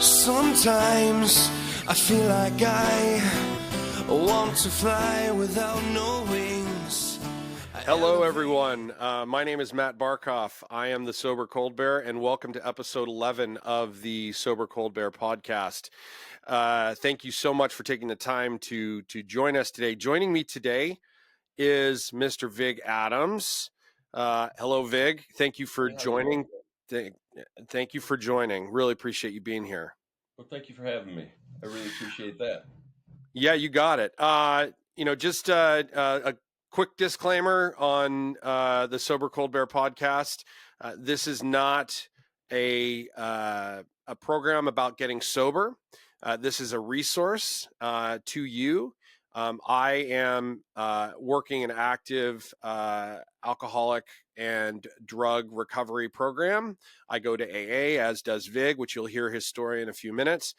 Sometimes I feel like I want to fly without no wings. Hello, everyone. My name is Matt Barkoff. I am the Sober Cold Bear, and welcome to episode 11 of the Sober Cold Bear podcast. Thank you so much for taking the time to join us today. Joining me today is Mr. Vig Adams. Hello, Vig. Thank you for joining. Thank you for joining. Really appreciate you being here. Well, thank you for having me. I really appreciate that. Yeah, you got it. Just a quick disclaimer on the Sober Cold Bear podcast. This is not a program about getting sober. This is a resource to you. I am working an active alcoholic and drug recovery program. I go to AA, as does Vig, which you'll hear his story in a few minutes.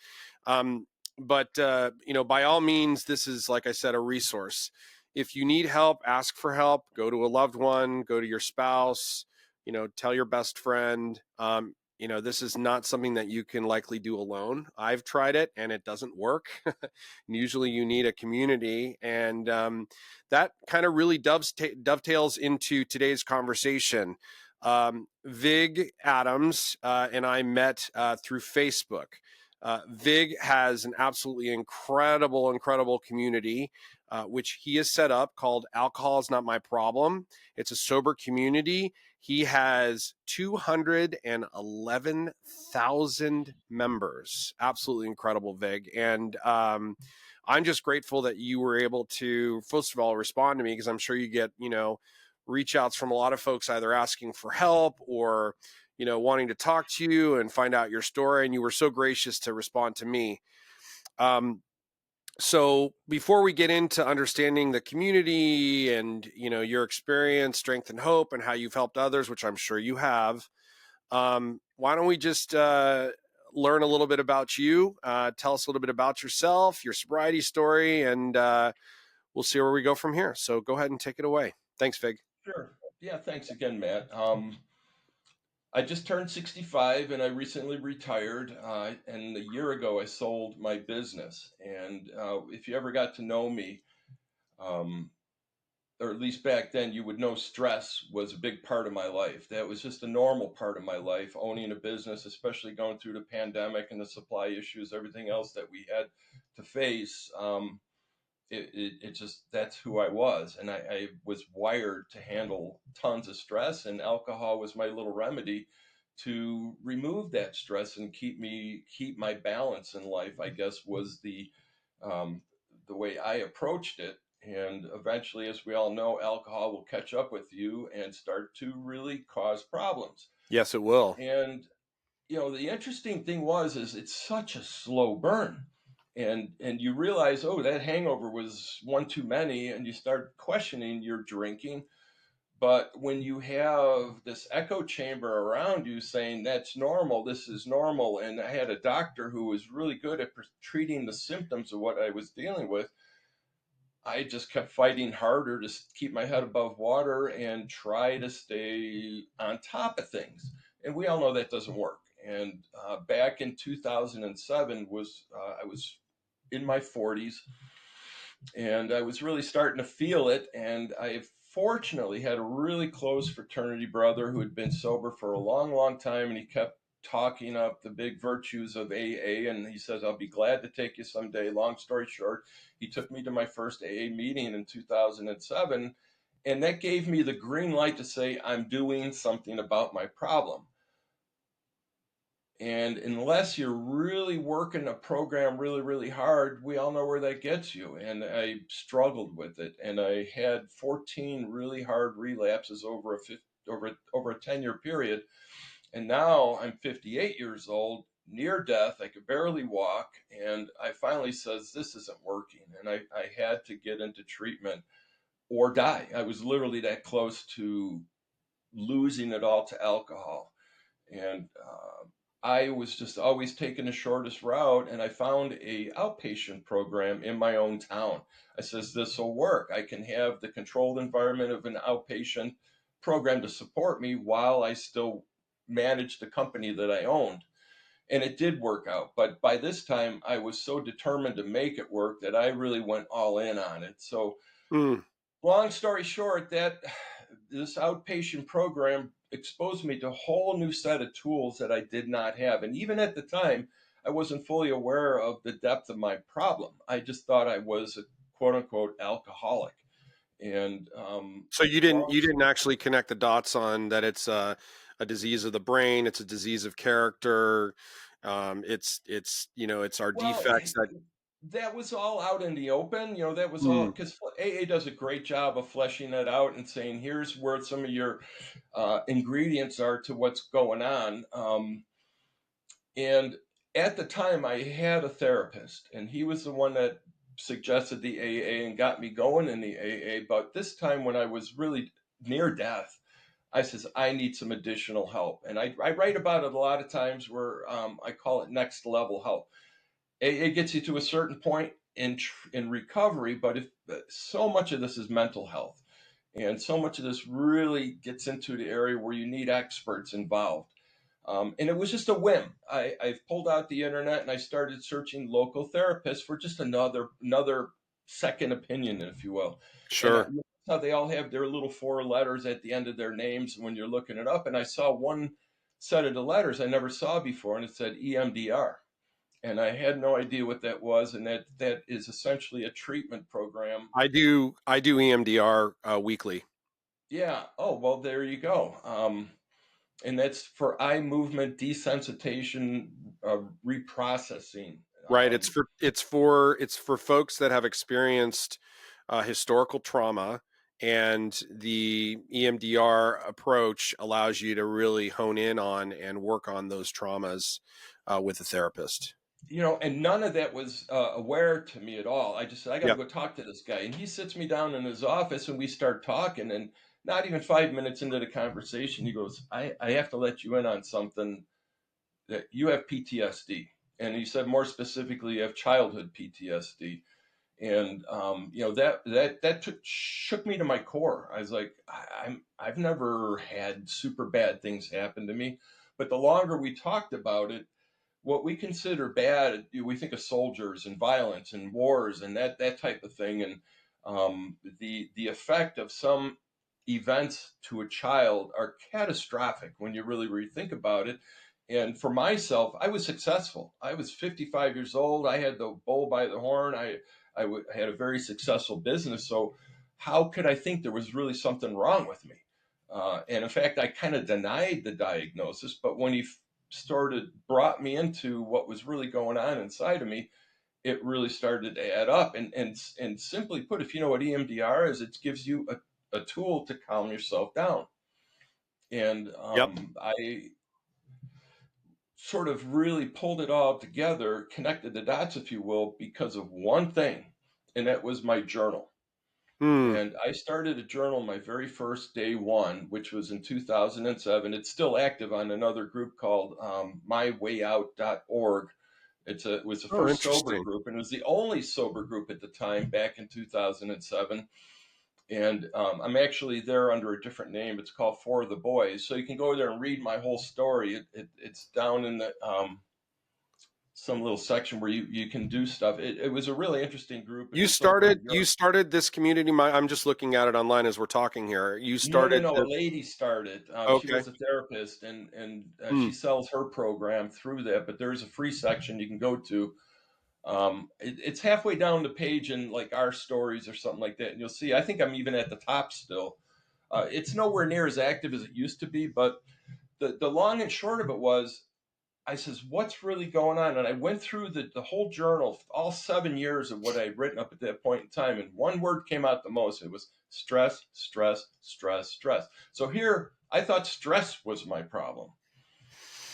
But by all means, this is, like I said, a resource. If you need help, ask for help. Go to a loved one, go to your spouse, tell your best friend. This is not something that you can likely do alone. I've tried it and it doesn't work. Usually you need a community. And that kind of really dovetails into today's conversation. Vig Adams and I met through Facebook. Vig has an absolutely incredible community, which he has set up called Alcohol Is Not My Problem. It's a sober community. He has 211,000 members. Absolutely incredible, Vig. And I'm just grateful that you were able to, first of all, respond to me, because I'm sure you get, reach outs from a lot of folks either asking for help or wanting to talk to you and find out your story. And you were so gracious to respond to me. So before we get into understanding the community and, your experience, strength and hope, and how you've helped others, which I'm sure you have, why don't we just learn a little bit about you? Tell us a little bit about yourself, your sobriety story, and we'll see where we go from here. So go ahead and take it away. Thanks, Vig. Sure. Yeah, thanks again, Matt. I just turned 65 and I recently retired. And a year ago, I sold my business. And if you ever got to know me, or at least back then, you would know stress was a big part of my life. That was just a normal part of my life, owning a business, especially going through the pandemic and the supply issues, everything else that we had to face. It just, that's who I was. And I was wired to handle tons of stress, and alcohol was my little remedy to remove that stress and keep my balance in life, I guess, was the way I approached it. And eventually, as we all know, alcohol will catch up with you and start to really cause problems. Yes, it will. And, the interesting thing is it's such a slow burn. And you realize, that hangover was one too many, and you start questioning your drinking. But when you have this echo chamber around you saying that's normal, this is normal, and I had a doctor who was really good at treating the symptoms of what I was dealing with, I just kept fighting harder to keep my head above water and try to stay on top of things. And we all know that doesn't work. And back in 2007 I was in my 40s, and I was really starting to feel it. And I fortunately had a really close fraternity brother who had been sober for a long time, and he kept talking up the big virtues of AA. And he says, I'll be glad to take you someday. Long story short, he took me to my first AA meeting in 2007. And that gave me the green light to say, I'm doing something about my problem. And unless you're really working a program really hard, we all know where that gets you. And I struggled with it. And I had 14 really hard relapses over a 10-year period. And now I'm 58 years old, near death. I could barely walk. And I finally says, this isn't working. And I had to get into treatment or die. I was literally that close to losing it all to alcohol. And I was just always taking the shortest route, and I found a outpatient program in my own town. I says, this will work. I can have the controlled environment of an outpatient program to support me while I still manage the company that I owned. And it did work out. But by this time, I was so determined to make it work that I really went all in on it. So, Mm. long story short, that this outpatient program exposed me to a whole new set of tools that I did not have. And even at the time, I wasn't fully aware of the depth of my problem. I just thought I was a quote unquote alcoholic. And So long you didn't actually connect the dots on that it's a disease of the brain, it's a disease of character, it's it's our Well, defects that. that was all out in the open. That was all Mm. because AA does a great job of fleshing that out and saying, here's where some of your ingredients are to what's going on. And at the time, I had a therapist, and he was the one that suggested the AA and got me going in the AA. But this time, when I was really near death, I says, I need some additional help. And I write about it a lot of times where I call it next level help. It gets you to a certain point in recovery, but if so much of this is mental health, and so much of this really gets into the area where you need experts involved. And it was just a whim. I've pulled out the internet and I started searching local therapists for just another second opinion, if you will. And Sure. how they all have their little 4 letters at the end of their names when you're looking it up. And I saw one set of the letters I never saw before, and it said EMDR. And I had no idea what that was, and that is essentially a treatment program. I do EMDR weekly. Yeah. Oh, well, there you go. And that's for eye movement desensitization, reprocessing. Right. Um, It's for folks that have experienced historical trauma, and the EMDR approach allows you to really hone in on and work on those traumas with a therapist. and none of that was aware to me at all. I just said, I got to Yep. go talk to this guy. And he sits me down in his office and we start talking. And not even 5 minutes into the conversation, he goes, I have to let you in on something, that you have PTSD. And he said, more specifically, you have childhood PTSD. And that shook me to my core. I was like, I've never had super bad things happen to me, but the longer we talked about it, what we consider bad, we think of soldiers and violence and wars and that type of thing. And the effect of some events to a child are catastrophic when you really think about it. And for myself, I was successful. I was 55 years old. I had the bull by the horn. I had a very successful business. So how could I think there was really something wrong with me? And in fact, I kind of denied the diagnosis. But when he brought me into what was really going on inside of me, it really started to add up. And simply put, if you know what EMDR is, it gives you a tool to calm yourself down. And Yep. I sort of really pulled it all together, connected the dots, if you will, because of one thing, and that was my journal. Hmm. And I started a journal my very first day one, which was in 2007. It's still active on another group called mywayout.org. It was the Oh, first sober interesting. group, and it was the only sober group at the time back in 2007. And I'm actually there under a different name. It's called For the Boys. So you can go there and read my whole story. It's down in the some little section where you can do stuff. It was a really interesting group, and it's over in You Europe. started this community. I'm just looking at it online as we're talking here. You No, no, started no. A this. lady started. She Okay. was a therapist, and Hmm. she sells her program through that. But there's a free section you can go to. It's halfway down the page in like our stories or something like that, and you'll see. I think I'm even at the top still. It's nowhere near as active as it used to be, but the long and short of it was, I says, what's really going on? And I went through the whole journal, all 7 years of what I'd written up at that point in time. And one word came out the most. It was stress, stress, stress, stress. So here, I thought stress was my problem.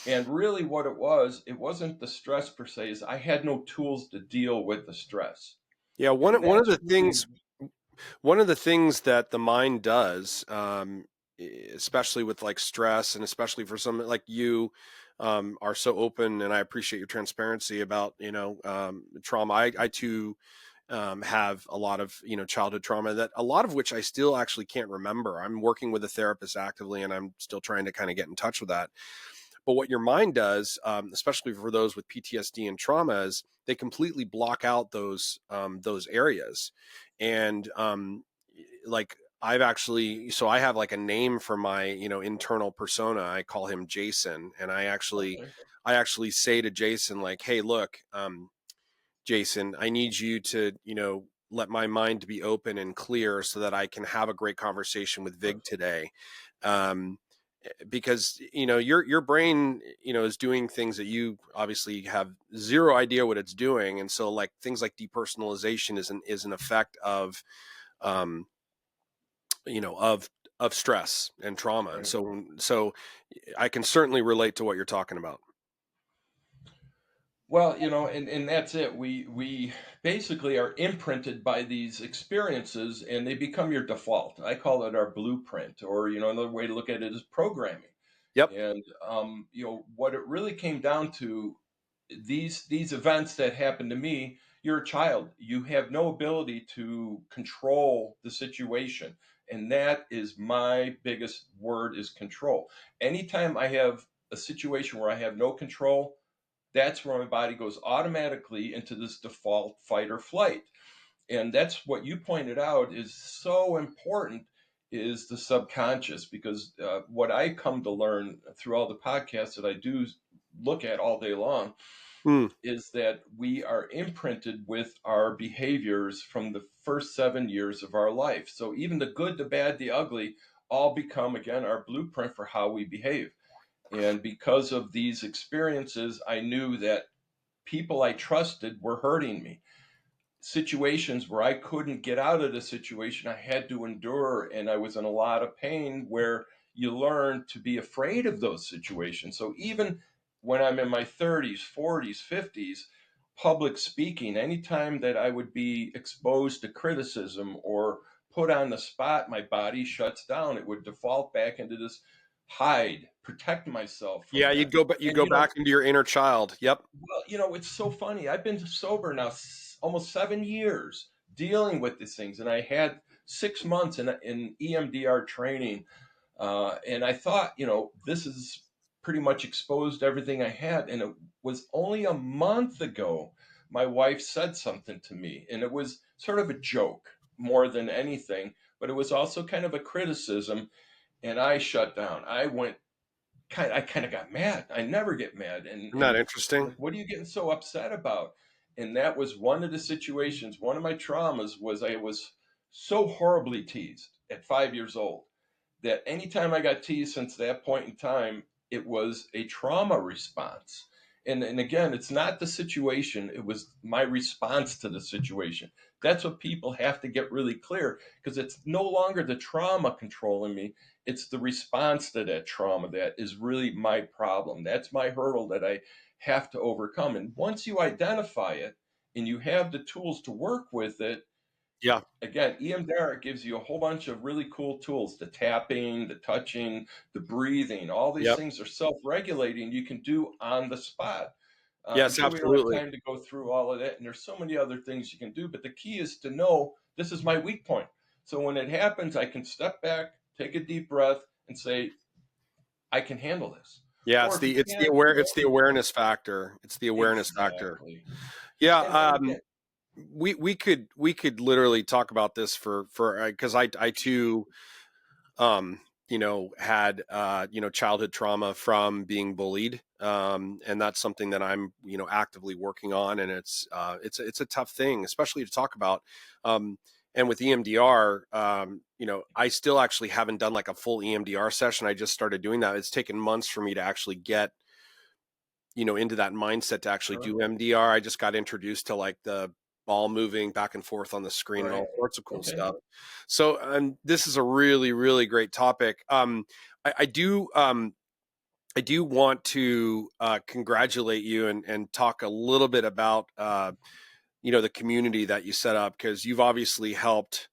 And really what it wasn't the stress per se, is I had no tools to deal with the stress. Yeah. And that's really, One of the things that the mind does, especially with like stress, and especially for some like you, are so open, and I appreciate your transparency about trauma. I too have a lot of childhood trauma, that a lot of which I still actually can't remember. I'm working with a therapist actively, and I'm still trying to kind of get in touch with that. But what your mind does, especially for those with PTSD and trauma, is they completely block out those areas. And like I've actually, so I have like a name for my, internal persona. I call him Jason. And I actually say to Jason, like, hey, look, Jason, I need you to, let my mind be open and clear so that I can have a great conversation with Vig today. Because, your brain, is doing things that you obviously have zero idea what it's doing. And so like things like depersonalization is an effect of, of stress and trauma. And so I can certainly relate to what you're talking about. Well, and that's it. We basically are imprinted by these experiences, and they become your default. I call it our blueprint, or another way to look at it is programming. Yep. And what it really came down to, these events that happened to me. You're a child. You have no ability to control the situation, and that is my biggest word, is control. Anytime I have a situation where I have no control, that's where my body goes automatically into this default fight or flight. And that's what you pointed out is so important, is the subconscious. Because what I come to learn through all the podcasts that I do look at all day long is that we are imprinted with our behaviors from the first 7 years of our life. So even the good, the bad, the ugly all become, again, our blueprint for how we behave. And because of these experiences, I knew that people I trusted were hurting me. Situations where I couldn't get out of the situation, I had to endure, and I was in a lot of pain, where you learn to be afraid of those situations. So even when I'm in my 30s, 40s, 50s, public speaking, anytime that I would be exposed to criticism or put on the spot, my body shuts down. It would default back into this hide, protect myself from Yeah. that. You'd And go back into your inner child. Yep. well, it's so funny. I've been sober now almost 7 years, dealing with these things, and I had 6 months in EMDR training, and I thought, this is pretty much exposed everything I had. And it was only a month ago my wife said something to me, and it was sort of a joke more than anything, but it was also kind of a criticism, and I shut down. I kind of got mad. I never get mad. And Isn't that she's interesting? like, what are you getting so upset about? And that was one of the situations. One of my traumas was I was so horribly teased at 5 years old that anytime I got teased since that point in time, it was a trauma response. And again, it's not the situation, it was my response to the situation. That's what people have to get really clear, because it's no longer the trauma controlling me, it's the response to that trauma that is really my problem. That's my hurdle that I have to overcome. And once you identify it and you have the tools to work with it, Yeah. again, EMDR gives you a whole bunch of really cool tools: the tapping, the touching, the breathing. All these Yep. things are self-regulating, you can do on the spot. I'm Yes, sure we don't have absolutely. time to go through all of that, and there's so many other things you can do, but the key is to know this is my weak point. So when it happens, I can step back, take a deep breath, and say, I can handle this. Yeah, Or if you can't, it's the awareness factor. It's the awareness factor. exactly. Yeah. And again, We could literally talk about this for because I too had childhood trauma from being bullied, and that's something that I'm actively working on, and it's a tough thing, especially to talk about. And with EMDR, I still actually haven't done like a full EMDR session. I just started doing that. It's taken months for me to actually get into that mindset to actually sure. do MDR. I just got introduced to like the ball moving back and forth on the screen and Right. all sorts of cool Okay. stuff. So this is a really, really great topic. I do want to congratulate you and talk a little bit about the community that you set up, because you've obviously helped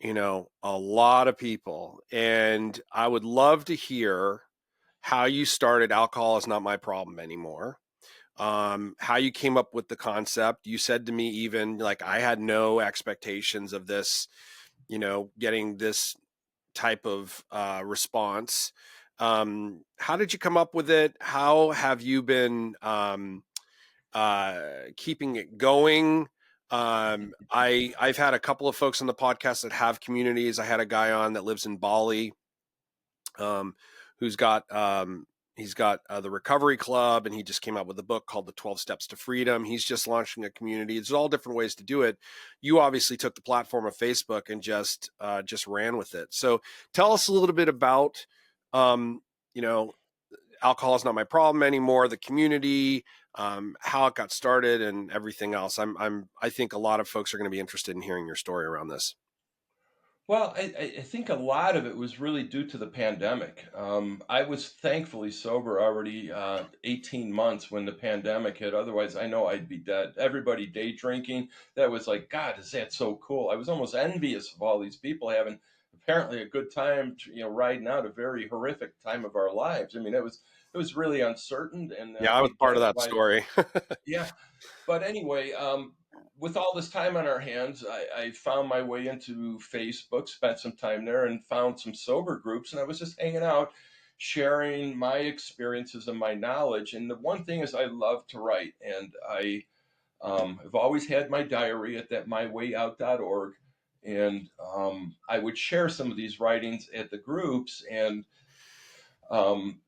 a lot of people, and I would love to hear how you started Alcohol Is Not My Problem Anymore, how you came up with the concept. You said to me, even like, I had no expectations of this, getting this type of response. How did you come up with it? How have you been keeping it going? I've had a couple of folks on the podcast that have communities. I had a guy on that lives in Bali, who's got he's got the Recovery Club, and he just came out with a book called The 12 Steps to Freedom. He's just launching a community. There's all different ways to do it. You obviously took the platform of Facebook and just ran with it. So tell us a little bit about alcohol is not my problem anymore, the community, how it got started, and everything else. I think a lot of folks are going to be interested in hearing your story around this. Well, I think a lot of it was really due to the pandemic. I was thankfully sober already 18 months when the pandemic hit. Otherwise, I know I'd be dead. Everybody day drinking. That was like, God, is that so cool? I was almost envious of all these people having apparently a good time, riding out a very horrific time of our lives. I mean, it was really uncertain. And yeah, I was think part of that's that why, story. yeah. But anyway, with all this time on our hands, I found my way into Facebook, spent some time there, and found some sober groups. And I was just hanging out, sharing my experiences and my knowledge. And the one thing is, I love to write, and have always had my diary at that mywayout.org. And I would share some of these writings at the groups. And um,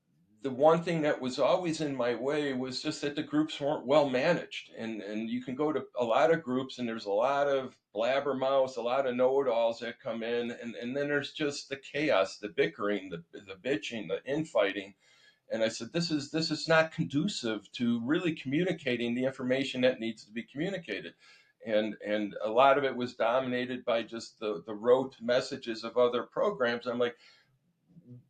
the one thing that was always in my way was just that the groups weren't well managed. And you can go to a lot of groups and there's a lot of blabbermouths, a lot of know-it-alls that come in. And then there's just the chaos, the bickering, the bitching, the infighting. And I said, this is not conducive to really communicating the information that needs to be communicated. And a lot of it was dominated by just the rote messages of other programs. I'm like,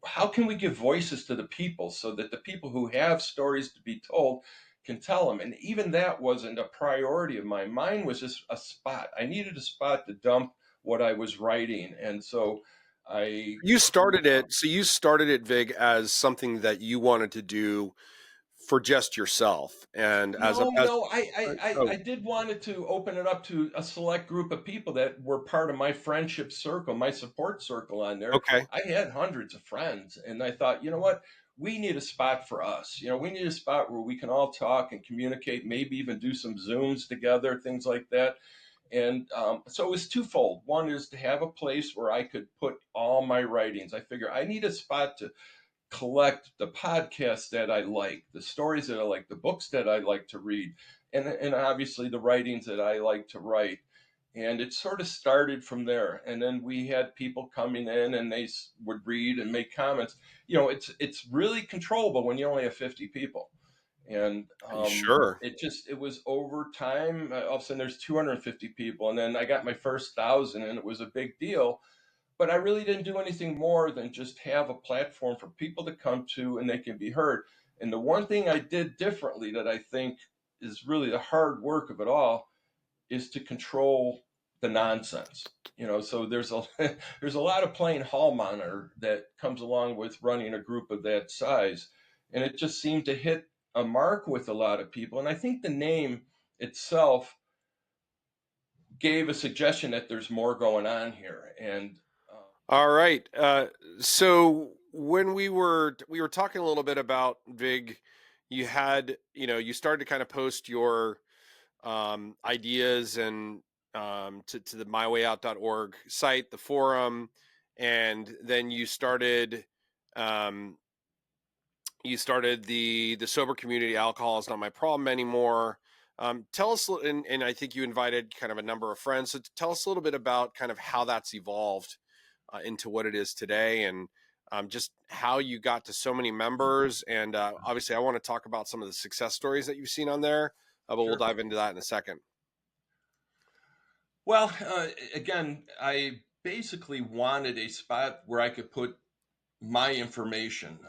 how can we give voices to the people so that the people who have stories to be told can tell them? And even that wasn't a priority of mine. Mine was just a spot. I needed a spot to dump what I was writing. And so I You started it. So you started it, Vig, as something that you wanted to do for just yourself, and no, I oh, did wanted to open it up to a select group of people that were part of my friendship circle, my support circle on there. okay. I had hundreds of friends, and I thought, you know what? We need a spot for us. We need a spot where we can all talk and communicate, maybe even do some Zooms together, things like that. And so it was twofold. One is to have a place where I could put all my writings. I figure I need a spot to collect the podcasts that I like, the stories that I like, the books that I like to read, and obviously the writings that I like to write. And it sort of started from there. And then we had people coming in and they would read and make comments. It's really controllable when you only have 50 people. And Sure. it was over time. All of a sudden there's 250 people. And then I got my first 1,000 and it was a big deal. But I really didn't do anything more than just have a platform for people to come to and they can be heard. And the one thing I did differently that I think is really the hard work of it all is to control the nonsense. So there's a there's a lot of playing hall monitor that comes along with running a group of that size. And it just seemed to hit a mark with a lot of people. And I think the name itself gave a suggestion that there's more going on here. And All right. So when we were talking a little bit about Vig, you started to kind of post your ideas and to the mywayout.org site, the forum, and then um, you started the sober community. Alcohol is not my problem anymore. Tell us, and I think you invited kind of a number of friends. So tell us a little bit about kind of how that's evolved into what it is today, and just how you got to so many members. And obviously, I want to talk about some of the success stories that you've seen on there, but we'll sure. dive into that in a second. Well, again, I basically wanted a spot where I could put my information.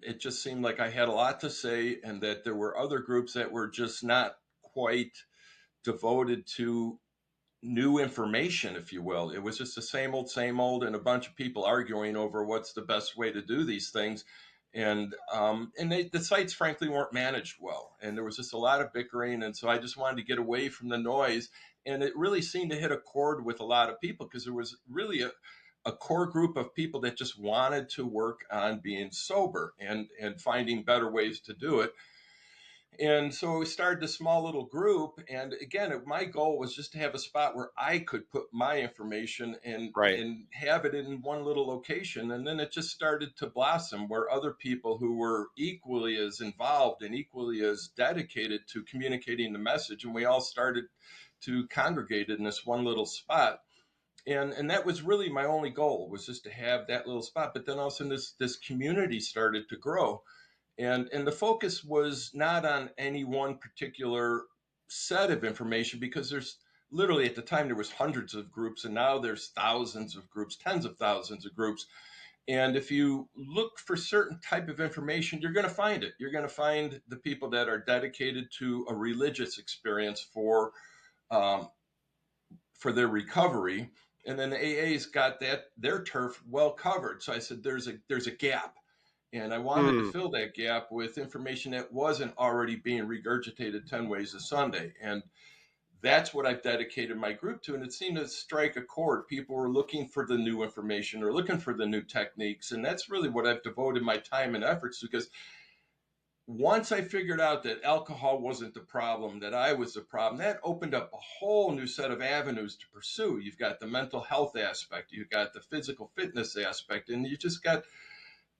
It just seemed like I had a lot to say, and that there were other groups that were just not quite devoted to new information, if you will. It was just the same old, and a bunch of people arguing over what's the best way to do these things. And the sites, frankly, weren't managed well, and there was just a lot of bickering. And so I just wanted to get away from the noise. And it really seemed to hit a chord with a lot of people because there was really a core group of people that just wanted to work on being sober and finding better ways to do it. And so we started a small little group. And again, my goal was just to have a spot where I could put my information Right. and have it in one little location. And then it just started to blossom where other people who were equally as involved and equally as dedicated to communicating the message. And we all started to congregate in this one little spot. And that was really my only goal, was just to have that little spot. But then all of a sudden this community started to grow. And the focus was not on any one particular set of information, because there's literally, at the time, there was hundreds of groups, and now there's thousands of groups, tens of thousands of groups. And if you look for certain type of information, you're going to find it. You're going to find the people that are dedicated to a religious experience for their recovery. And then the AA's got their turf well covered. So I said, there's a gap. And I wanted to fill that gap with information that wasn't already being regurgitated 10 ways a Sunday. And that's what I've dedicated my group to. And it seemed to strike a chord. People were looking for the new information or looking for the new techniques. And that's really what I've devoted my time and efforts to, because once I figured out that alcohol wasn't the problem, that I was the problem, that opened up a whole new set of avenues to pursue. You've got the mental health aspect, you've got the physical fitness aspect, and you just got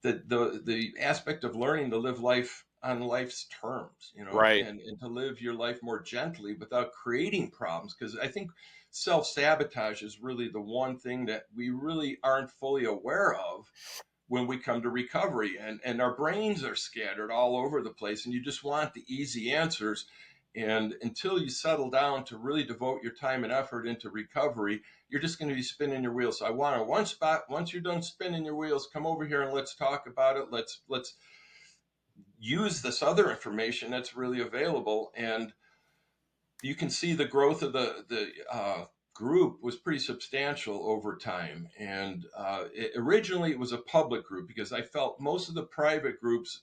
the aspect of learning to live life on life's terms, Right. and to live your life more gently without creating problems. Because I think self-sabotage is really the one thing that we really aren't fully aware of when we come to recovery, and our brains are scattered all over the place, and you just want the easy answers. And until you settle down to really devote your time and effort into recovery, you're just going to be spinning your wheels. So I want to one spot. Once you're done spinning your wheels, come over here and let's talk about it. Let's use this other information that's really available. And you can see the growth of the group was pretty substantial over time. And originally it was a public group, because I felt most of the private groups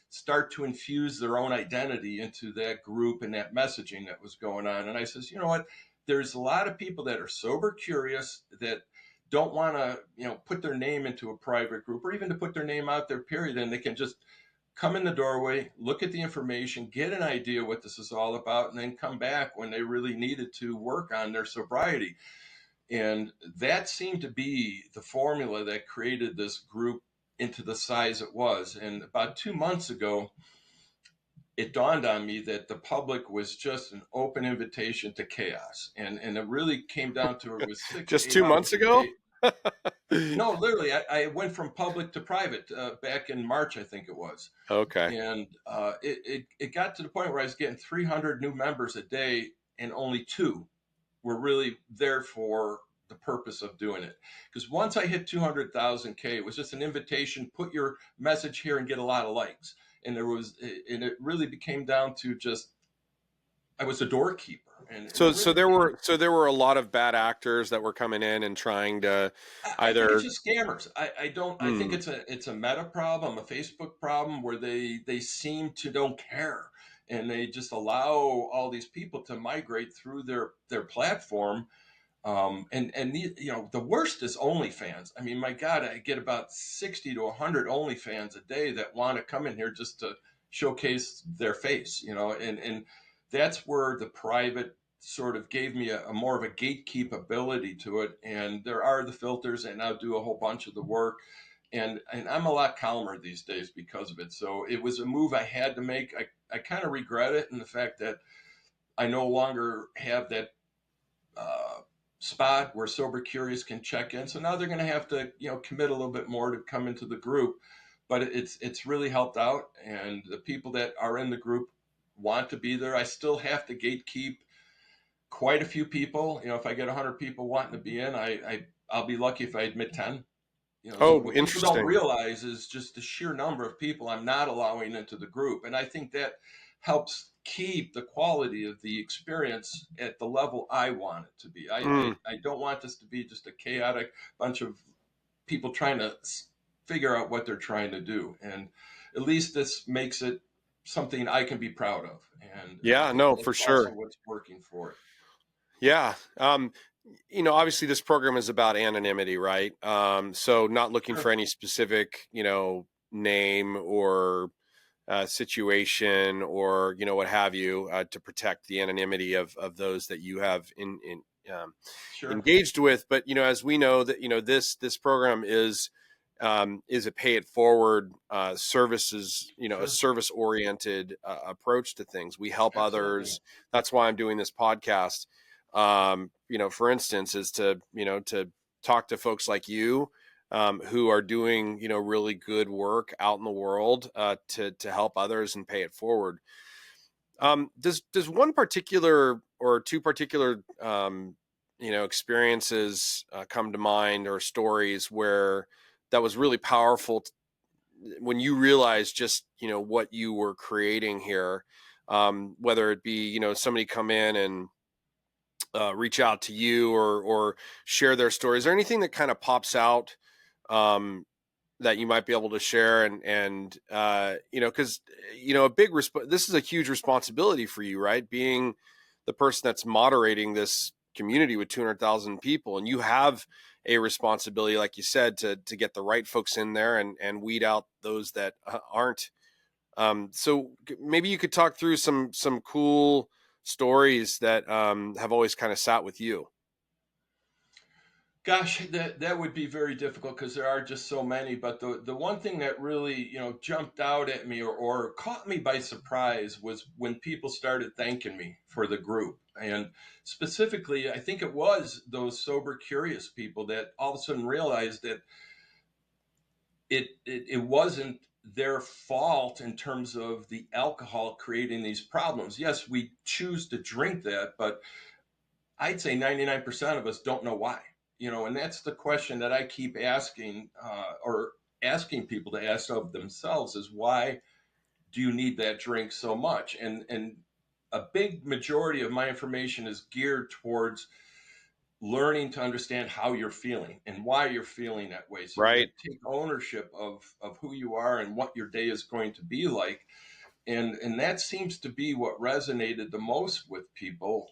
start to infuse their own identity into that group and that messaging that was going on. And I says, you know what? There's a lot of people that are sober curious that don't want to, put their name into a private group, or even to put their name out there, period. And they can just come in the doorway, look at the information, get an idea what this is all about, and then come back when they really needed to work on their sobriety. And that seemed to be the formula that created this group into the size it was. And about 2 months ago, it dawned on me that the public was just an open invitation to chaos. And it really came down to, it was 6 Just 8 2 hours months a ago? day. No, literally, I went from public to private back in March, I think it was. Okay. And it got to the point where I was getting 300 new members a day, and only 2 were really there for the purpose of doing it. Because once I hit 200,000 K, it was just an invitation, put your message here and get a lot of likes. And it really became down to just, I was a doorkeeper. And So it really became, there were a lot of bad actors that were coming in and trying to I think it's either. just scammers. I think it's a meta problem, a Facebook problem, where they seem to don't care, and they just allow all these people to migrate through their platform. And the worst is OnlyFans. I mean, my God, I get about 60 to 100 OnlyFans a day that want to come in here just to showcase their face, and that's where the private sort of gave me a more of a gatekeep ability to it. And there are the filters, and now do a whole bunch of the work. And I'm a lot calmer these days because of it. So it was a move I had to make. I kind of regret it in the fact that I no longer have that spot where Sober Curious can check in. So now they're going to have to, commit a little bit more to come into the group. But it's really helped out, and the people that are in the group want to be there. I still have to gatekeep quite a few people. If I get 100 people wanting to be in, I'll be lucky if I admit 10. Oh, What people don't interesting. realize is just the sheer number of people I'm not allowing into the group. And I think that helps keep the quality of the experience at the level I want it to be. I don't want this to be just a chaotic bunch of people trying to figure out what they're trying to do. And at least this makes it something I can be proud of. And I Yeah, think no, that's for also sure. what's working for it. Yeah. Obviously this program is about anonymity, right? So not looking for Sure. any specific, name or situation or what have you, to protect the anonymity of those that you have um, Sure. engaged with. But as we know that this program is a pay it forward, services, a Sure. service oriented approach to things. We help Absolutely. others. That's why I'm doing this podcast. For instance, is to talk to folks like you, who are doing really good work out in the world, to help others and pay it forward. Does one particular or two particular experiences come to mind, or stories where that was really powerful when you realized just what you were creating here, whether it be somebody come in and reach out to you or share their stories? Is there anything that kind of pops out, um, that you might be able to share? And because a this is a huge responsibility for you, right? Being the person that's moderating this community with 200,000 people, and you have a responsibility, like you said, to get the right folks in there and weed out those that aren't. So maybe you could talk through some cool stories that have always kind of sat with you. Gosh, that would be very difficult because there are just so many. But the one thing that really jumped out at me or caught me by surprise was when people started thanking me for the group, and specifically, I think it was those sober curious people that all of a sudden realized that it wasn't their fault in terms of the alcohol creating these problems. Yes, we choose to drink that, but I'd say 99% of us don't know why. And that's the question that I keep asking, or asking people to ask of themselves, is why do you need that drink so much? And a big majority of my information is geared towards learning to understand how you're feeling and why you're feeling that way, so you Right. can take ownership of who you are and what your day is going to be like. And that seems to be what resonated the most with people.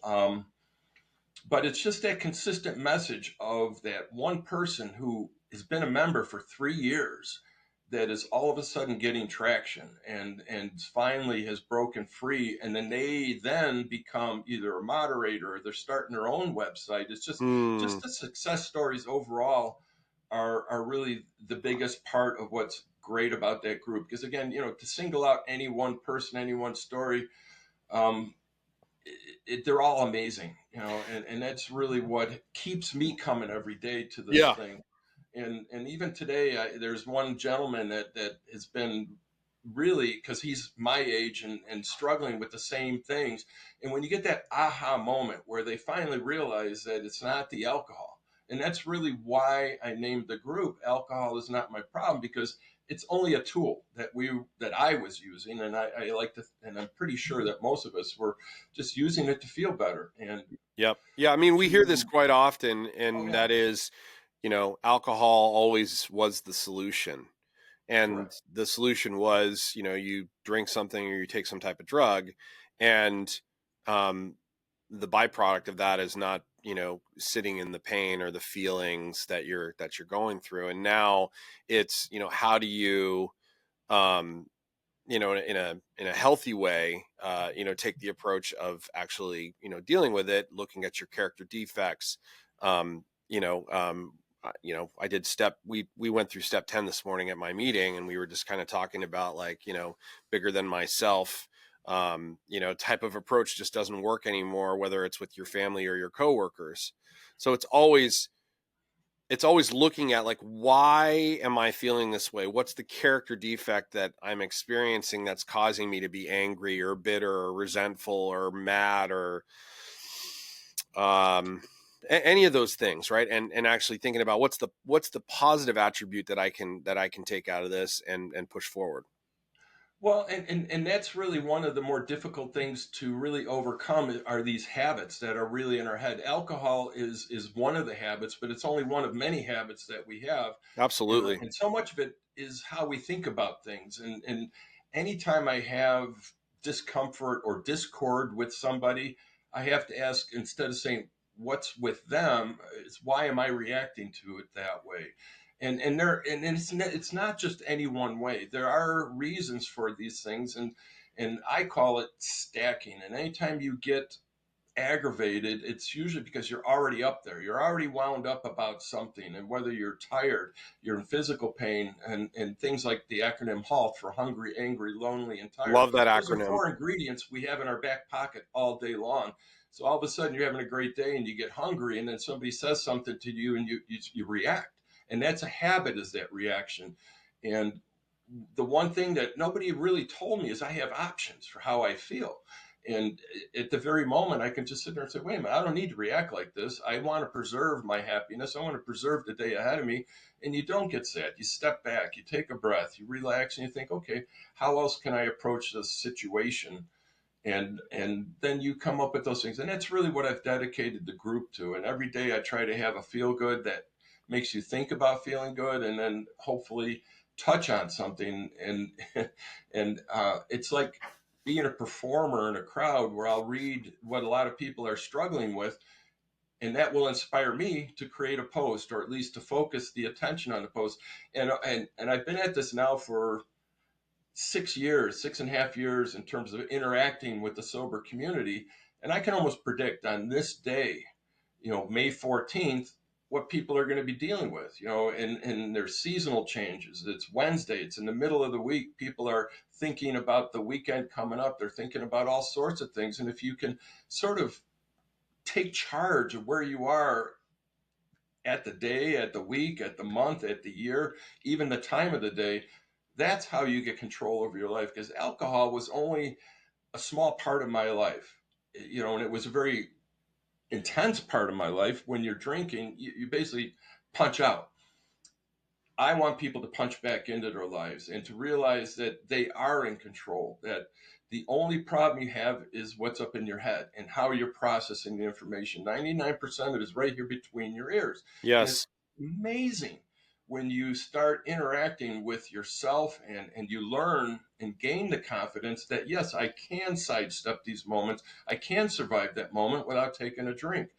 But it's just that consistent message of that one person who has been a member for 3 years that is all of a sudden getting traction and finally has broken free, and then they then become either a moderator or they're starting their own website. It's just Hmm. the success stories overall are really the biggest part of what's great about that group, because again, to single out any one person, any one story, um, they're all amazing, and that's really what keeps me coming every day to this Yeah. thing. And even today, there's one gentleman that has been really, because he's my age and struggling with the same things. And when you get that aha moment where they finally realize that it's not the alcohol, and that's really why I named the group "Alcohol Is Not My Problem," because it's only a tool that I was using, and I like to, and I'm pretty sure that most of us were just using it to feel better and Yep. Yeah. I mean, we hear this to. quite often, Oh and yeah. that is, alcohol always was the solution. And Correct. the solution was, you drink something or you take some type of drug, and um, the byproduct of that is not, sitting in the pain or the feelings that you're going through. And now it's, how do you, um, in a healthy way, take the approach of actually, dealing with it, looking at your character defects. Um, I did we went through step 10 this morning at my meeting, and we were just kind of talking about, like, bigger than myself, type of approach just doesn't work anymore, whether it's with your family or your coworkers. So it's always looking at, like, why am I feeling this way? What's the character defect that I'm experiencing that's causing me to be angry or bitter or resentful or mad or um any of those things, right? And actually thinking about what's the positive attribute that I can take out of this and push forward. Well, and that's really one of the more difficult things to really overcome are these habits that are really in our head. Alcohol is one of the habits, but it's only one of many habits that we have, Absolutely. and so much of it is how we think about things. And anytime I have discomfort or discord with somebody, I have to ask, instead of saying, what's with them. It's why am I reacting to it that way? And it's not just any one way. There are reasons for these things, and I call it stacking. And anytime you get aggravated, it's usually because you're already up there. You're already wound up about something, and whether you're tired, you're in physical pain, and things like the acronym HALT for hungry, angry, lonely, and tired. Love that Those are acronym. 4 ingredients we have in our back pocket all day long. So all of a sudden you're having a great day and you get hungry, and then somebody says something to you and you react. And that's a habit, is that reaction. And the one thing that nobody really told me is I have options for how I feel. And at the very moment, I can just sit there and say, wait a minute, I don't need to react like this. I want to preserve my happiness. I want to preserve the day ahead of me. And you don't get sad. You step back, you take a breath, you relax, and you think, okay, how else can I approach this situation? And then you come up with those things. And that's really what I've dedicated the group to. And every day I try to have a feel good that makes you think about feeling good, and then hopefully touch on something. And it's like being a performer in a crowd where I'll read what a lot of people are struggling with, and that will inspire me to create a post, or at least to focus the attention on the post. And I've been at this now for 6 years, 6.5 years, in terms of interacting with the sober community. And I can almost predict on this day, May 14th, what people are going to be dealing with, and there's seasonal changes. It's Wednesday, it's in the middle of the week. People are thinking about the weekend coming up. They're thinking about all sorts of things. And if you can sort of take charge of where you are at the day, at the week, at the month, at the year, even the time of the day, that's how you get control over your life. Because alcohol was only a small part of my life, and it was a very intense part of my life. When you're drinking, you basically punch out. I want people to punch back into their lives and to realize that they are in control, that the only problem you have is what's up in your head and how you're processing the information. 99% of it is right here between your ears. And it's Yes. amazing when you start interacting with yourself, and you learn and gain the confidence that, yes, I can sidestep these moments. I can survive that moment without taking a drink.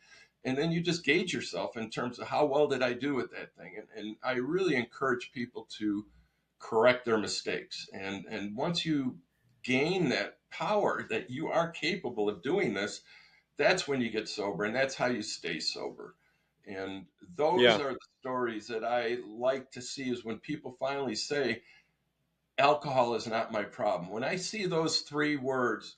And then you just gauge yourself in terms of how well did I do with that thing. And I really encourage people to correct their mistakes. And once you gain that power that you are capable of doing this, that's when you get sober, and that's how you stay sober. And those Yeah. are the stories that I like to see, is when people finally say, alcohol is not my problem. When I see those 4 words,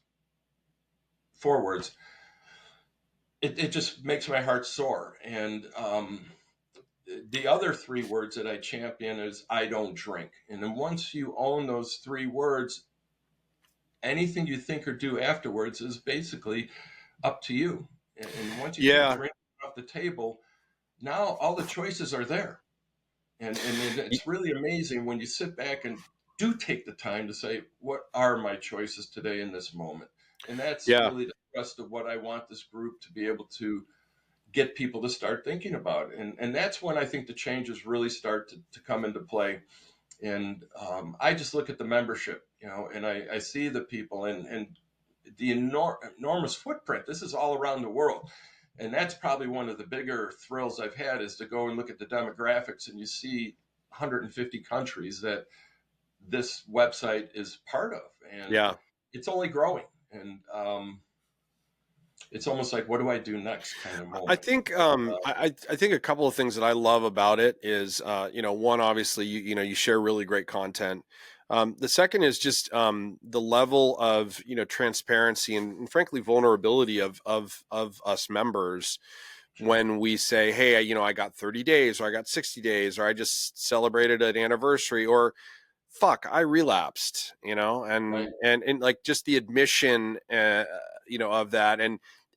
it just makes my heart soar. And the other 3 words that I champion is I don't drink. And then once you own those 3 words, anything you think or do afterwards is basically up to you. And once you take Yeah. drink off the table, now all the choices are there. And it's really amazing when you sit back and do take the time to say, what are my choices today in this moment? And that's Yeah. really the thrust of what I want this group to be able to get people to start thinking about. And that's when I think the changes really start to come into play. And I just look at the membership, and I see the people, and the enormous footprint. This is all around the world. And that's probably one of the bigger thrills I've had, is to go and look at the demographics, and you see 150 countries that this website is part of. And Yeah. it's only growing. And it's almost like, what do I do next kind of I moment. think I think a couple of things that I love about it is one, obviously you share really great content. The second is just the level of transparency and frankly vulnerability of us members when we say, hey, I got 30 days, or I got 60 days, or I just celebrated an anniversary, or fuck, I relapsed, Right. and like just the admission, of that,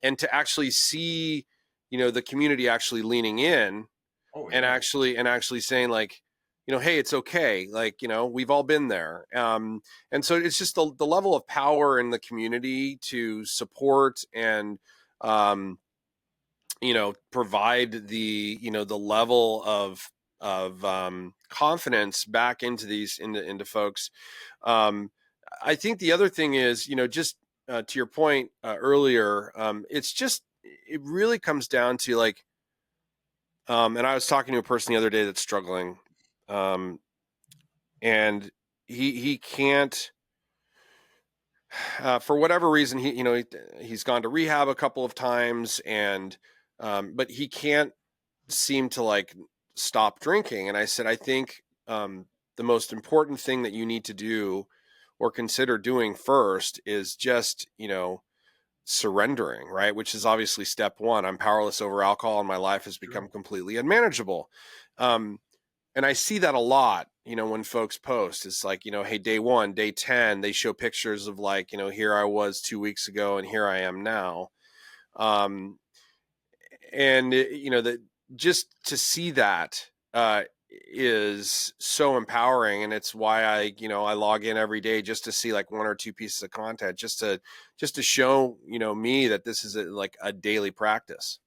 and to actually see, the community actually leaning in Oh, and yeah. actually saying, like, hey, it's okay. Like, we've all been there. And so it's just the level of power in the community to support and, provide the level of confidence back into into folks. I think the other thing is, just to your point earlier, it's just it really comes down to like, and I was talking to a person the other day that's struggling, and he can't, for whatever reason, he's gone to rehab a couple of times, and but he can't seem to like stop drinking. And I said, I think the most important thing that you need to do or consider doing first is just, surrendering, right? Which is obviously step one. I'm powerless over alcohol and my life has become completely unmanageable. And I see that a lot, when folks post. It's like, hey, day 1, day 10, they show pictures of like, here I was 2 weeks ago and here I am now. And that just to see that is so empowering, and it's why I log in every day just to see like 1 or 2 pieces of content, just to show me that this is like a daily practice.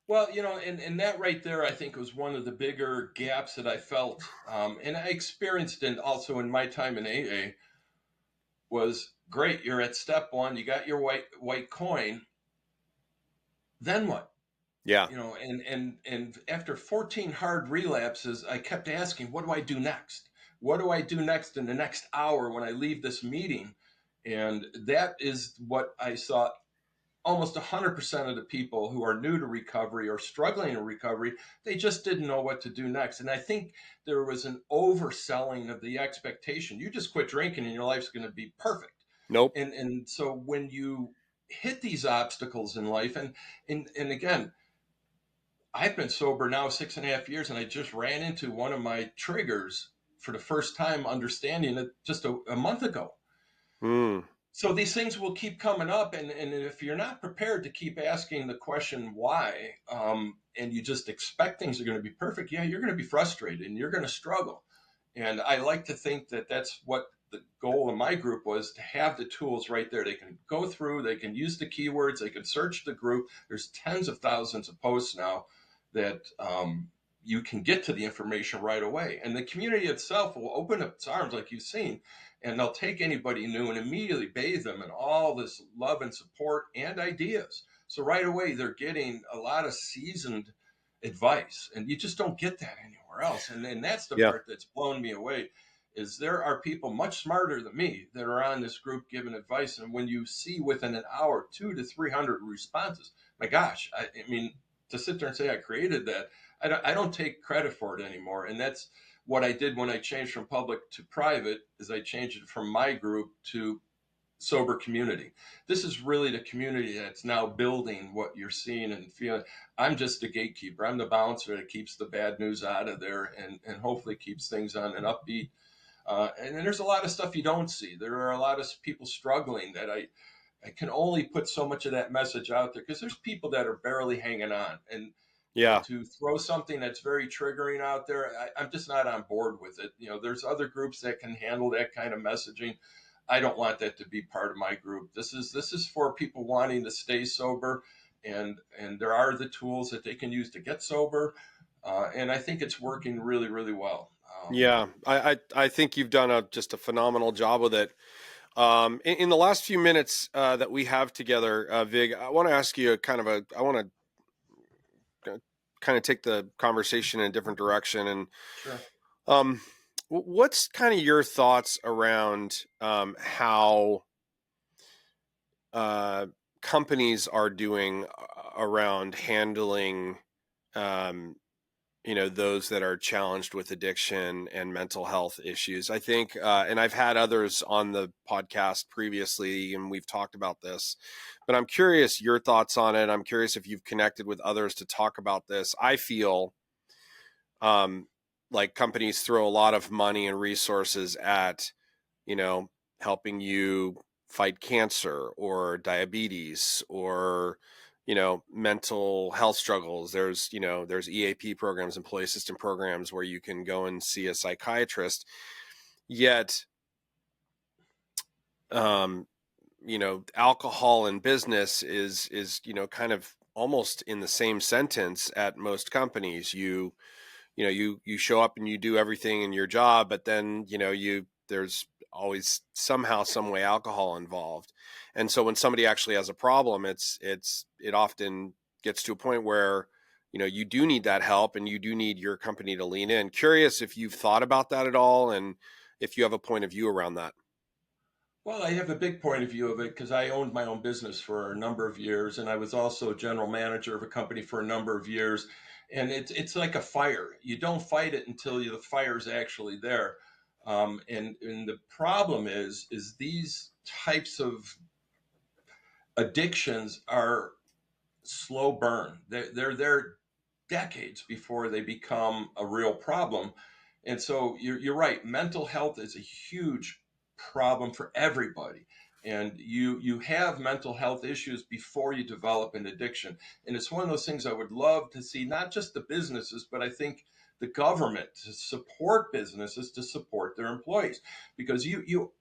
Well, and that right there, I think was one of the bigger gaps that I felt, and I experienced it also in my time in AA. Was great. You're at step 1. You got your white coin. Then what? Yeah. And after 14 hard relapses, I kept asking, what do I do next? What do I do next in the next hour when I leave this meeting? And that is what I saw. Almost 100% of the people who are new to recovery or struggling in recovery, they just didn't know what to do next. And I think there was an overselling of the expectation. You just quit drinking and your life's going to be perfect. Nope. And so when you hit these obstacles in life, and again, I've been sober now 6.5 years, and I just ran into one of my triggers for the first time, understanding it just a month ago. So these things will keep coming up, and if you're not prepared to keep asking the question why, and you just expect things are going to be perfect, yeah, you're going to be frustrated and you're going to struggle. And I like to think that that's what the goal of my group was, to have the tools right there. They can go through, they can use the keywords, they can search the group. There's tens of thousands of posts now that you can get to the information right away. And the community itself will open up its arms, like you've seen, and they'll take anybody new and immediately bathe them in all this love and support and ideas. So right away, they're getting a lot of seasoned advice, and you just don't get that anywhere else. And that's the part that's blown me away, is there are people much smarter than me that are on this group giving advice. And when you see within an hour 200 to 300 responses, my gosh, I mean, to sit there and say I created that, I don't take credit for it anymore. And that's what I did when I changed from public to private, is I changed it from my group to sober community. This is really the community that's now building what you're seeing and feeling. I'm just the gatekeeper. I'm the bouncer that keeps the bad news out of there, and hopefully keeps things on an upbeat. And then there's a lot of stuff you don't see. There are a lot of people struggling that I can only put so much of that message out there, because there's people that are barely hanging on. And to throw something that's very triggering out there, I'm just not on board with it. There's other groups that can handle that kind of messaging. I don't want that to be part of my group. This is for people wanting to stay sober, and there are the tools that they can use to get sober. And I think it's working really, really well. I think you've done just a phenomenal job with it. In the last few minutes that we have together, Vig, I want to ask you I want to kind of take the conversation in a different direction. And sure. What's kind of your thoughts around how companies are doing around handling those that are challenged with addiction and mental health issues? I think, and I've had others on the podcast previously, and we've talked about this, but I'm curious your thoughts on it. I'm curious if you've connected with others to talk about this. I feel like companies throw a lot of money and resources at, helping you fight cancer or diabetes or mental health struggles. There's EAP programs, employee assistance programs, where you can go and see a psychiatrist. Yet, alcohol and business is kind of almost in the same sentence at most companies. You show up and you do everything in your job, but then, there's always somehow, some way alcohol involved. And so when somebody actually has a problem, it often gets to a point where, you do need that help and you do need your company to lean in. Curious if you've thought about that at all and if you have a point of view around that. Well, I have a big point of view of it because I owned my own business for a number of years, and I was also general manager of a company for a number of years. And it's like a fire. You don't fight it until the fire's actually there. And the problem is these types of addictions are slow burn. They're there decades before they become a real problem. And so you're right. Mental health is a huge problem for everybody. And you have mental health issues before you develop an addiction. And it's one of those things I would love to see, not just the businesses, but I think the government to support businesses to support their employees. Because you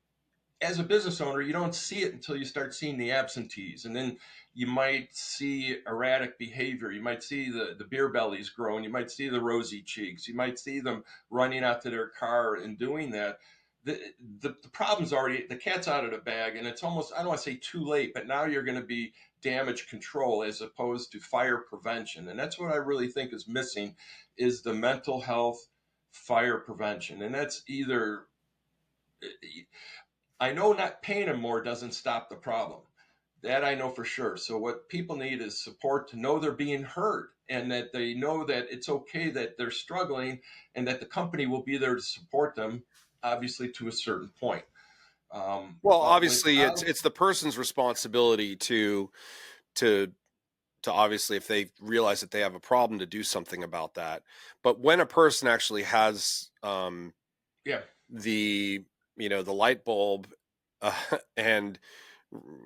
as a business owner, you don't see it until you start seeing the absentees. And then you might see erratic behavior. You might see the beer bellies growing. You might see the rosy cheeks. You might see them running out to their car and doing that. The problem's already, the cat's out of the bag, and it's almost, I don't want to say too late, but now you're going to be damage control as opposed to fire prevention. And that's what I really think is missing is the mental health fire prevention. And that's either, I know not paying them more doesn't stop the problem. That I know for sure. So what people need is support to know they're being heard and that they know that it's okay that they're struggling and that the company will be there to support them, obviously to a certain point. Well, But obviously without, it's the person's responsibility to obviously, if they realize that they have a problem, to do something about that. But when a person actually has yeah, the the light bulb and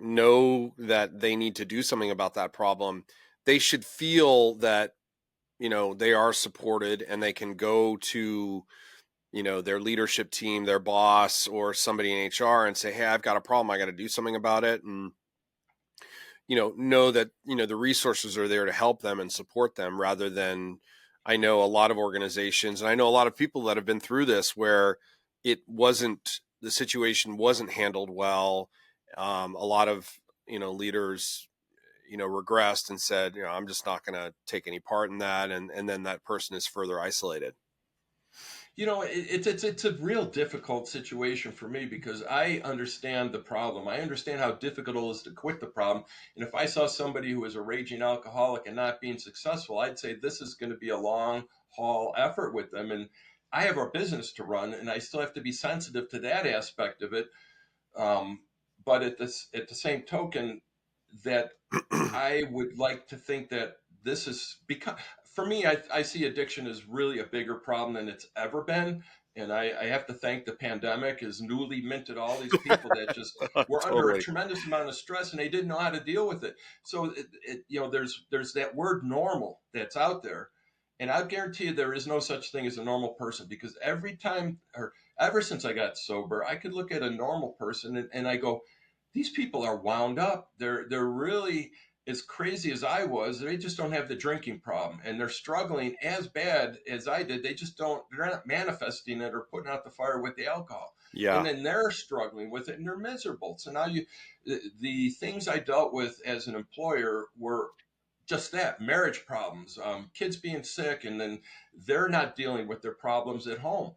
know that they need to do something about that problem, they should feel that they are supported and they can go to their leadership team, their boss, or somebody in HR and say, hey, I've got a problem, I got to do something about it. And know that the resources are there to help them and support them, rather than, I know a lot of organizations and I know a lot of people that have been through this where the situation wasn't handled well. A lot of leaders regressed and said, I'm just not going to take any part in that, and then that person is further isolated. it's a real difficult situation for me because I understand the problem. I understand how difficult it is to quit the problem. And if I saw somebody who was a raging alcoholic and not being successful, I'd say this is going to be a long haul effort with them. And I have a business to run, and I still have to be sensitive to that aspect of it. But at the same token, that I would like to think that this is because for me, I see addiction as really a bigger problem than it's ever been. And I have to thank the pandemic has newly minted all these people that just were under a Totally. tremendous amount of stress and they didn't know how to deal with it. So there's that word normal that's out there. And I guarantee you there is no such thing as a normal person because every time or ever since I got sober, I could look at a normal person and I go, these people are wound up. They're really as crazy as I was. They just don't have the drinking problem, and they're struggling as bad as I did. They just don't. They're not manifesting it or putting out the fire with the alcohol. Yeah. And then they're struggling with it, and they're miserable. So now the things I dealt with as an employer were just that marriage problems, kids being sick, and then they're not dealing with their problems at home.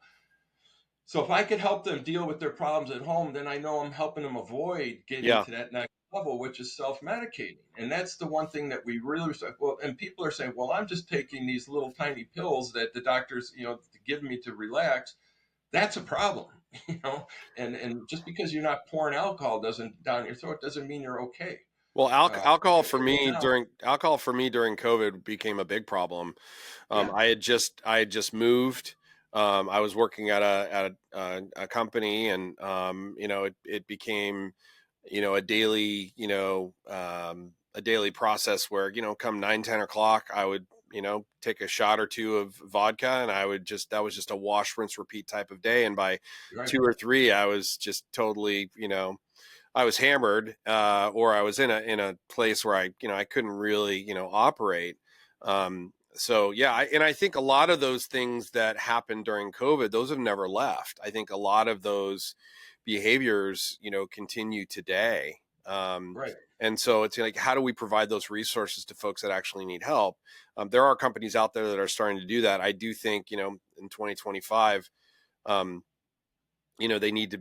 So if I could help them deal with their problems at home, then I know I'm helping them avoid getting Yeah. to that next level, which is self-medicating. And that's the one thing that we really well. And people are saying, "Well, I'm just taking these little tiny pills that the doctors, give me to relax." That's a problem, you know. And just because you're not pouring alcohol doesn't down your throat doesn't mean you're okay. Well, alcohol for It will me now. during COVID became a big problem. Yeah, I had just moved. I was working at a company, and it became a daily process where come 9-10 o'clock I would take a shot or two of vodka, and that was just a wash rinse repeat type of day, and by right. 2 or 3 I was just totally I was hammered, or I was in a place where I couldn't really, operate. So yeah, I think a lot of those things that happened during COVID, those have never left. I think a lot of those behaviors, continue today. Right. And so it's like, how do we provide those resources to folks that actually need help? There are companies out there that are starting to do that. I do think, in 2025, they need to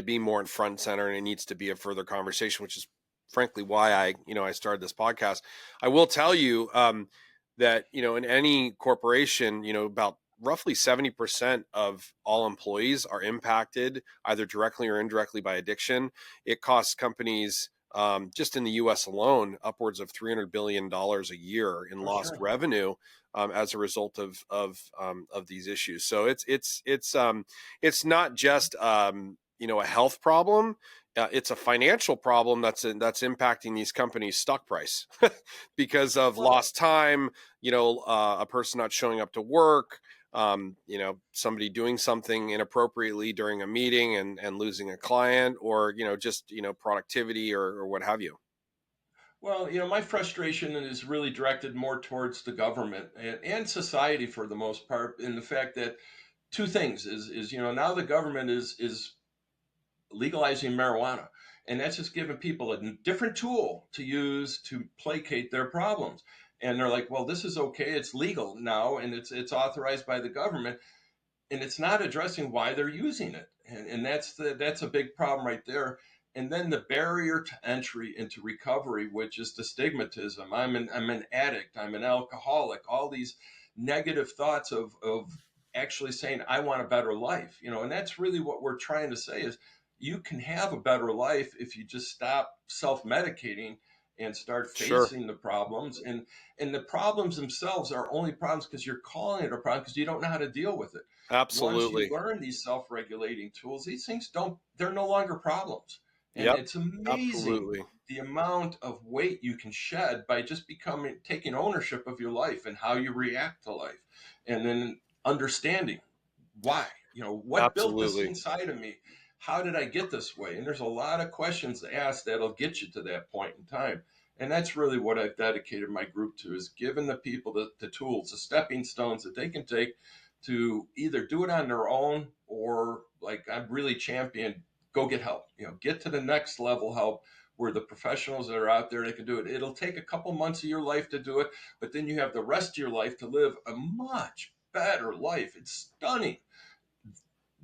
be more in front and center, and it needs to be a further conversation, which is frankly why I started this podcast. I will tell you that, in any corporation, about roughly 70% of all employees are impacted either directly or indirectly by addiction. It costs companies, just in the U.S. alone, upwards of $300 billion a year in lost revenue as a result of these issues. So it's not just a health problem. It's a financial problem that's impacting these companies' stock price because of lost time. A person not showing up to work. Somebody doing something inappropriately during a meeting and losing a client, or just productivity or what have you. Well, my frustration is really directed more towards the government and society for the most part, in the fact that two things is now the government is legalizing marijuana, and that's just giving people a different tool to use to placate their problems. And they're like, well, this is okay, it's legal now, and it's authorized by the government, and it's not addressing why they're using it. And that's a big problem right there. And then the barrier to entry into recovery, which is the stigmatism. I'm an addict, I'm an alcoholic, all these negative thoughts of actually saying I want a better life, and that's really what we're trying to say is you can have a better life if you just stop self-medicating and start Sure. facing the problems. And the problems themselves are only problems because you're calling it a problem because you don't know how to deal with it. Once you Absolutely. learn these self-regulating tools, these things they're no longer problems. And Yep. it's amazing Absolutely. the amount of weight you can shed by just taking ownership of your life and how you react to life. And then understanding why, what built this Absolutely. inside of me? How did I get this way? And there's a lot of questions to ask that'll get you to that point in time. And that's really what I've dedicated my group to, is giving the people the tools, the stepping stones that they can take to either do it on their own, or like I'm really champion, go get help, get to the next level help where the professionals that are out there, they can do it. It'll take a couple months of your life to do it, but then you have the rest of your life to live a much better life. It's stunning.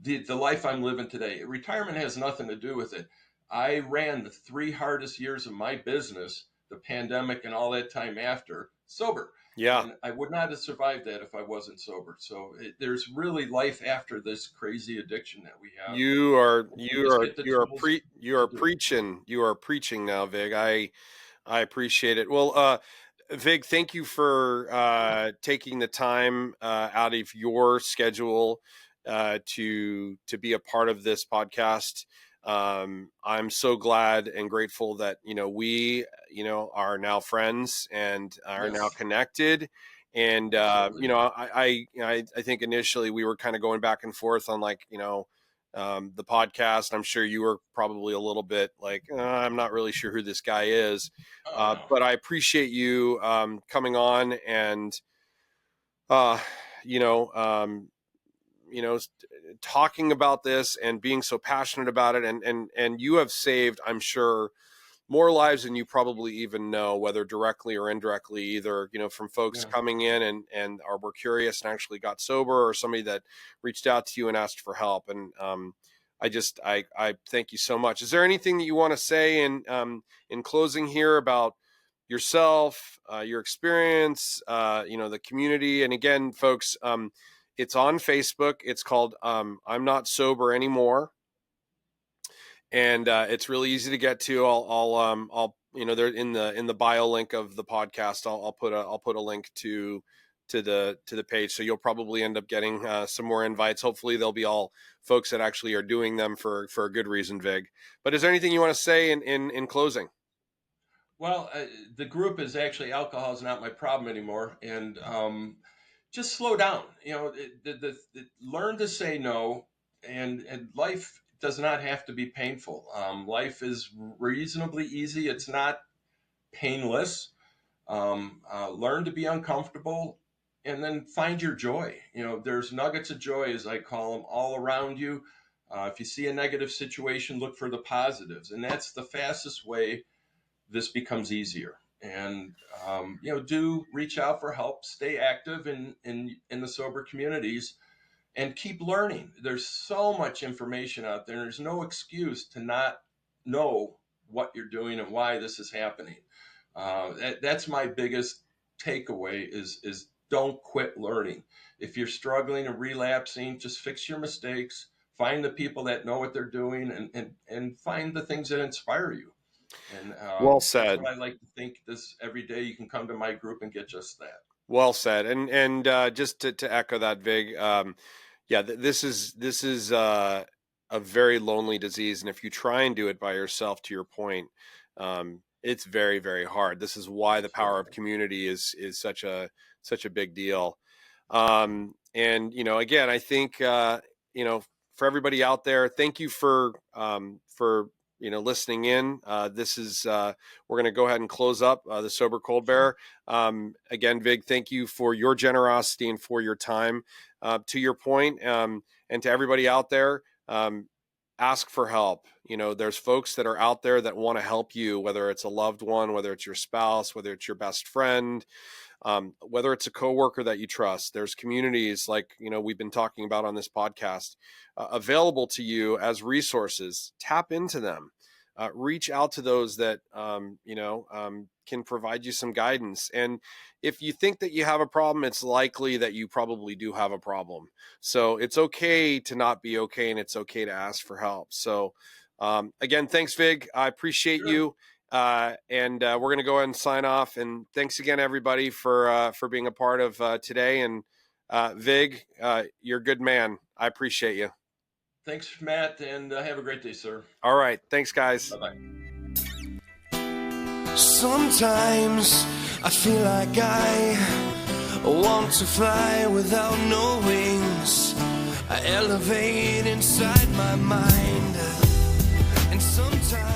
The life I'm living today. Retirement has nothing to do with it. I ran the 3 hardest years of my business, the pandemic and all that time after, sober. Yeah. And I would not have survived that if I wasn't sober. So there's really life after this crazy addiction that we have. You are And we you just are get the you are tools pre you to are do it. preaching. You are preaching now, Vig. I appreciate it. Well, Vig, thank you for taking the time out of your schedule to be a part of this podcast. I'm so glad and grateful that we are now friends and are now Yes, connected. And absolutely. I think initially we were kind of going back and forth on the podcast. I'm sure you were probably a little bit like, I'm not really sure who this guy is. Oh, no. But I appreciate you coming on and, uh, you know, um, you know, talking about this and being so passionate about it. And you have saved, I'm sure, more lives than you probably even know, whether directly or indirectly, either, from folks Yeah. coming in and were curious and actually got sober, or somebody that reached out to you and asked for help. And I thank you so much. Is there anything that you want to say in closing here about yourself, your experience, the community? And again, folks, it's on Facebook. It's called I'm Not Sober Anymore, and it's really easy to get to. I'll there in the bio link of the podcast. I'll put a link to the page, so you'll probably end up getting some more invites. Hopefully, they'll be all folks that actually are doing them for a good reason, Vig. But is there anything you want to say in closing? Well, the group is actually alcohol is not my problem anymore, and just slow down. Learn to say no, and life does not have to be painful. Life is reasonably easy. It's not painless. Learn to be uncomfortable, and then find your joy. There's nuggets of joy, as I call them, all around you. If you see a negative situation, look for the positives. And that's the fastest way this becomes easier. And, do reach out for help, stay active in the sober communities, and keep learning. There's so much information out there. There's no excuse to not know what you're doing and why this is happening. That's my biggest takeaway is don't quit learning. If you're struggling and relapsing, just fix your mistakes, find the people that know what they're doing, and find the things that inspire you. And Well said. That's what I like to think. This every day you can come to my group and get just that. Well said. And just to echo that, Vig, this is a very lonely disease, and if you try and do it by yourself, to your point, it's very, very hard. This is why the power of community is such a big deal. And again, I think for everybody out there, thank you for listening in. This is we're going to go ahead and close up the Sober Cold Bear. Again, Vig, thank you for your generosity and for your time. To your point, and to everybody out there, ask for help. There's folks that are out there that want to help you, whether it's a loved one, whether it's your spouse, whether it's your best friend, whether it's a coworker that you trust. There's communities like, we've been talking about on this podcast, available to you as resources. Tap into them. Reach out to those that, can provide you some guidance. And if you think that you have a problem, it's likely that you probably do have a problem. So it's okay to not be okay, and it's okay to ask for help. So again, thanks, Vig. I appreciate you. And we're going to go ahead and sign off. And thanks again, everybody, for being a part of today. And Vig, you're a good man. I appreciate you. Thanks, Matt, and have a great day, sir. All right. Thanks, guys. Bye-bye. Sometimes I feel like I want to fly without no wings. I elevate inside my mind, and sometimes